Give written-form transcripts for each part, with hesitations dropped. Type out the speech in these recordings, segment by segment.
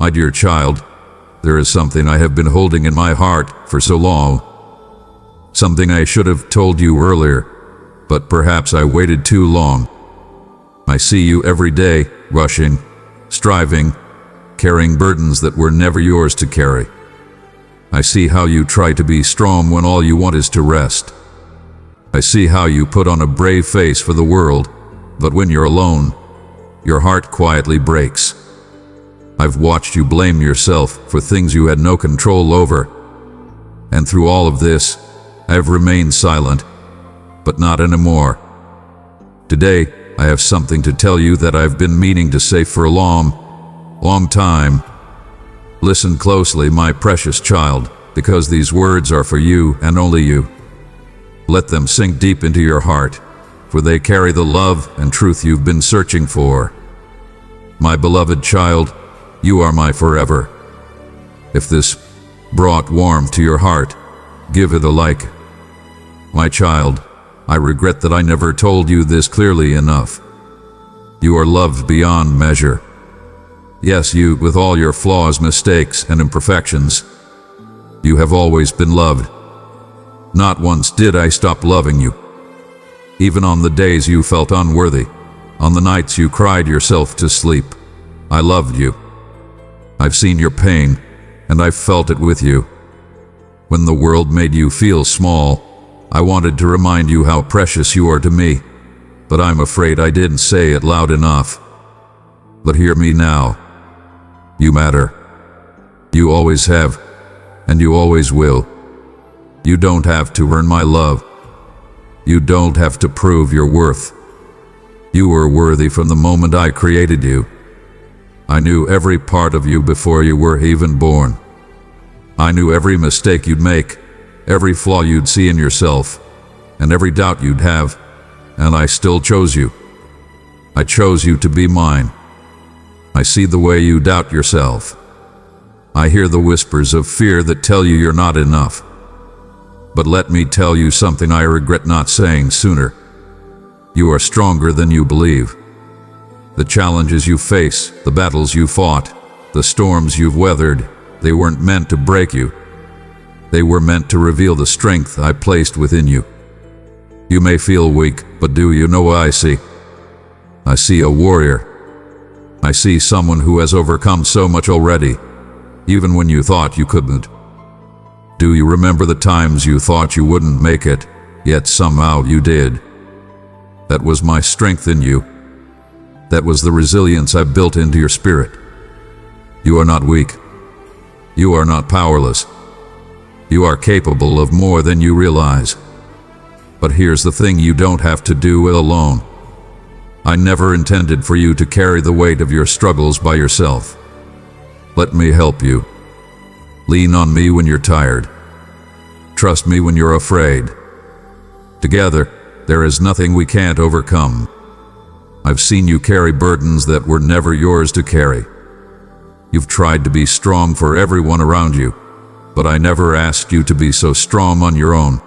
My dear child, there is something I have been holding in my heart for so long. Something I should have told you earlier, but perhaps I waited too long. I see you every day, rushing, striving, carrying burdens that were never yours to carry. I see how you try to be strong when all you want is to rest. I see how you put on a brave face for the world, but when you're alone, your heart quietly breaks. I've watched you blame yourself for things you had no control over, and through all of this, I have remained silent, but not anymore. Today, I have something to tell you that I've been meaning to say for a long time. Listen closely, my precious child, because these words are for you and only you. Let them sink deep into your heart, for they carry the love and truth you've been searching for. My beloved child, you are my forever. If this brought warmth to your heart, give it a like. My child, I regret that I never told you this clearly enough. You are loved beyond measure. Yes, you, with all your flaws, mistakes, and imperfections, you have always been loved. Not once did I stop loving you. Even on the days you felt unworthy, on the nights you cried yourself to sleep, I loved you. I've seen your pain, and I've felt it with you. When the world made you feel small, I wanted to remind you how precious you are to me, but I'm afraid I didn't say it loud enough. But hear me now. You matter. You always have, and you always will. You don't have to earn my love. You don't have to prove your worth. You were worthy from the moment I created you. I knew every part of you before you were even born. I knew every mistake you'd make, every flaw you'd see in yourself, and every doubt you'd have, and I still chose you. I chose you to be mine. I see the way you doubt yourself. I hear the whispers of fear that tell you you're not enough. But let me tell you something I regret not saying sooner. You are stronger than you believe. The challenges you face, the battles you fought, the storms you've weathered, they weren't meant to break you. They were meant to reveal the strength I placed within you. You may feel weak, but do you know what I see? I see a warrior. I see someone who has overcome so much already, even when you thought you couldn't. Do you remember the times you thought you wouldn't make it, yet somehow you did? That was my strength in you. That was the resilience I built into your spirit. You are not weak. You are not powerless. You are capable of more than you realize. But here's the thing, you don't have to do it alone. I never intended for you to carry the weight of your struggles by yourself. Let me help you. Lean on me when you're tired. Trust me when you're afraid. Together, there is nothing we can't overcome. I've seen you carry burdens that were never yours to carry. You've tried to be strong for everyone around you, but I never asked you to be so strong on your own.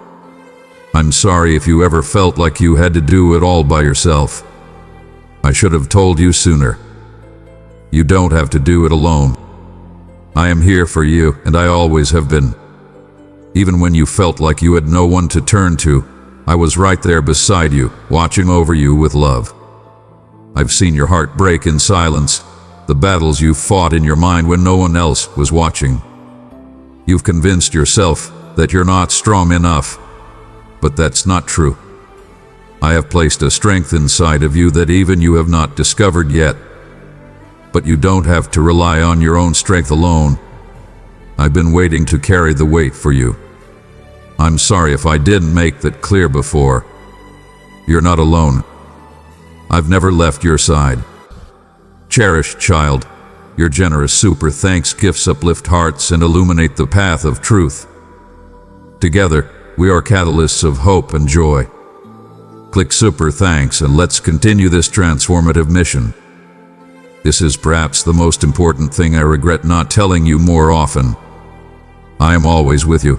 I'm sorry if you ever felt like you had to do it all by yourself. I should have told you sooner. You don't have to do it alone. I am here for you, and I always have been. Even when you felt like you had no one to turn to, I was right there beside you, watching over you with love. I've seen your heart break in silence, the battles you fought in your mind when no one else was watching. You've convinced yourself that you're not strong enough, but that's not true. I have placed a strength inside of you that even you have not discovered yet. But you don't have to rely on your own strength alone. I've been waiting to carry the weight for you. I'm sorry if I didn't make that clear before. You're not alone. I've never left your side. Cherished child, your generous super thanks gifts uplift hearts and illuminate the path of truth. Together, we are catalysts of hope and joy. Click super thanks and let's continue this transformative mission. This is perhaps the most important thing I regret not telling you more often. I am always with you.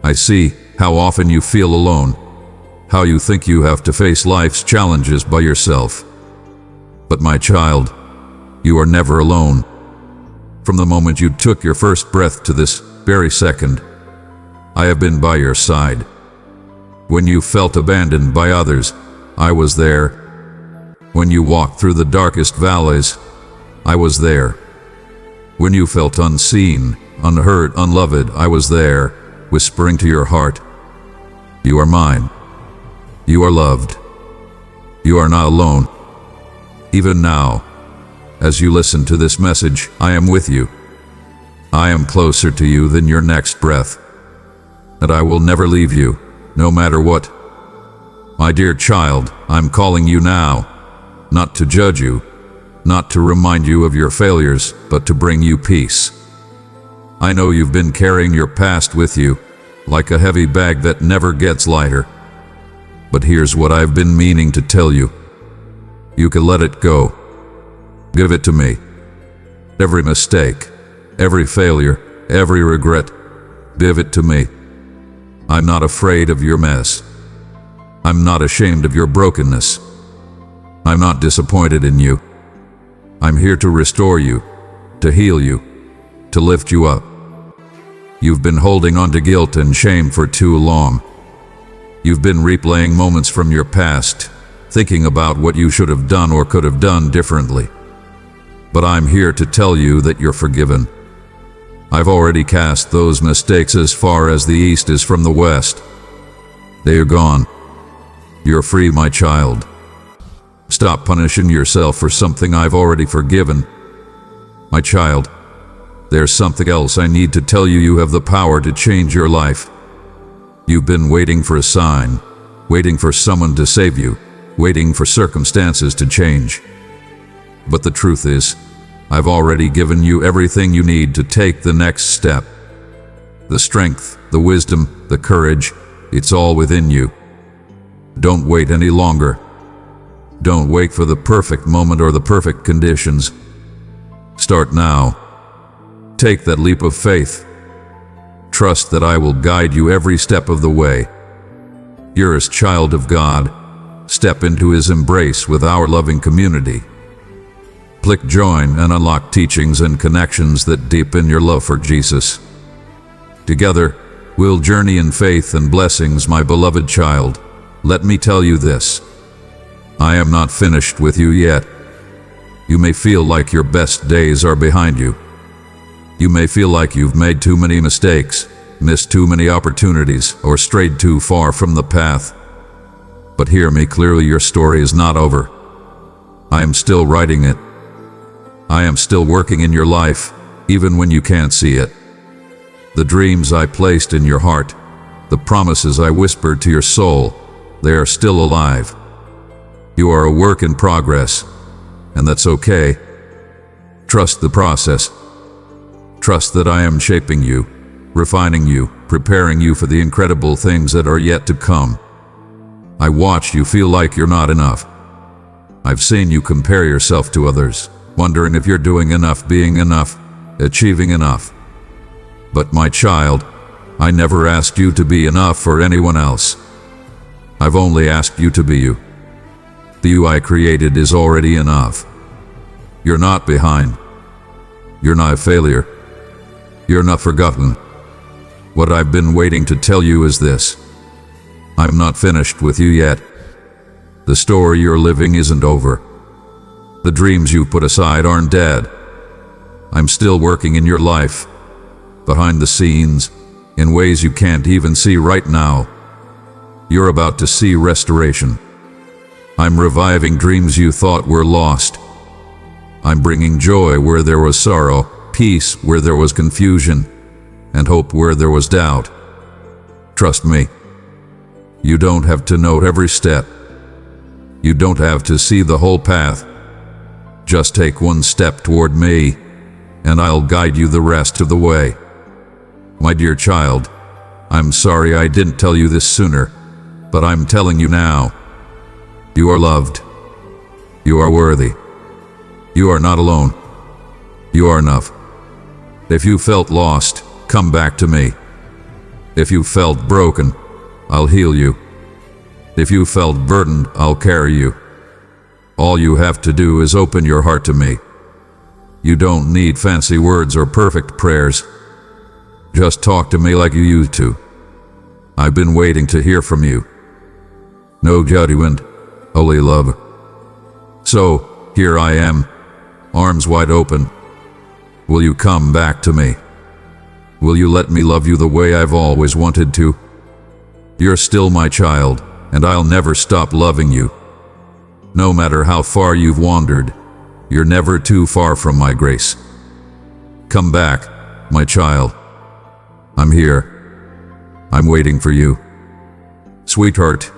I see how often you feel alone, how you think you have to face life's challenges by yourself. But my child, you are never alone. From the moment you took your first breath to this very second, I have been by your side. When you felt abandoned by others, I was there. When you walked through the darkest valleys, I was there. When you felt unseen, unheard, unloved, I was there, whispering to your heart, "You are mine. You are loved. You are not alone." Even now, as you listen to this message, I am with you. I am closer to you than your next breath, and I will never leave you, no matter what. My dear child, I'm calling you now, not to judge you, not to remind you of your failures, but to bring you peace. I know you've been carrying your past with you, like a heavy bag that never gets lighter. But here's what I've been meaning to tell you. You can let it go. Give it to me. Every mistake, every failure, every regret, give it to me. I'm not afraid of your mess. I'm not ashamed of your brokenness. I'm not disappointed in you. I'm here to restore you, to heal you, to lift you up. You've been holding on to guilt and shame for too long. You've been replaying moments from your past, thinking about what you should have done or could have done differently. But I'm here to tell you that you're forgiven. I've already cast those mistakes as far as the east is from the west. They are gone. You're free, my child. Stop punishing yourself for something I've already forgiven. My child, there's something else I need to tell you. You have the power to change your life. You've been waiting for a sign, waiting for someone to save you, waiting for circumstances to change. But the truth is, I've already given you everything you need to take the next step. The strength, the wisdom, the courage, it's all within you. Don't wait any longer. Don't wait for the perfect moment or the perfect conditions. Start now. Take that leap of faith. Trust that I will guide you every step of the way. You're a child of God. Step into His embrace with our loving community. Click join and unlock teachings and connections that deepen your love for Jesus. Together, we'll journey in faith and blessings, my beloved child. Let me tell you this. I am not finished with you yet. You may feel like your best days are behind you. You may feel like you've made too many mistakes, missed too many opportunities, or strayed too far from the path. But hear me clearly, your story is not over. I am still writing it. I am still working in your life, even when you can't see it. The dreams I placed in your heart, the promises I whispered to your soul, they are still alive. You are a work in progress, and that's okay. Trust the process. Trust that I am shaping you, refining you, preparing you for the incredible things that are yet to come. I watched you feel like you're not enough. I've seen you compare yourself to others, wondering if you're doing enough, being enough, achieving enough. But my child, I never asked you to be enough for anyone else. I've only asked you to be you. The you I created is already enough. You're not behind. You're not a failure. You're not forgotten. What I've been waiting to tell you is this. I'm not finished with you yet. The story you're living isn't over. The dreams you put aside aren't dead. I'm still working in your life, behind the scenes, in ways you can't even see right now. You're about to see restoration. I'm reviving dreams you thought were lost. I'm bringing joy where there was sorrow, peace where there was confusion, and hope where there was doubt. Trust me. You don't have to know every step. You don't have to see the whole path. Just take one step toward me, and I'll guide you the rest of the way. My dear child, I'm sorry I didn't tell you this sooner, but I'm telling you now. You are loved. You are worthy. You are not alone. You are enough. If you felt lost, come back to me. If you felt broken, I'll heal you. If you felt burdened, I'll carry you. All you have to do is open your heart to me. You don't need fancy words or perfect prayers. Just talk to me like you used to. I've been waiting to hear from you. No judgment, only love. So, here I am, arms wide open. Will you come back to me? Will you let me love you the way I've always wanted to? You're still my child, and I'll never stop loving you. No matter how far you've wandered, you're never too far from my grace. Come back, my child. I'm here. I'm waiting for you. Sweetheart,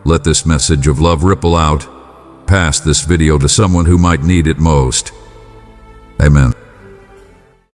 let this message of love ripple out. Pass this video to someone who might need it most. Amen.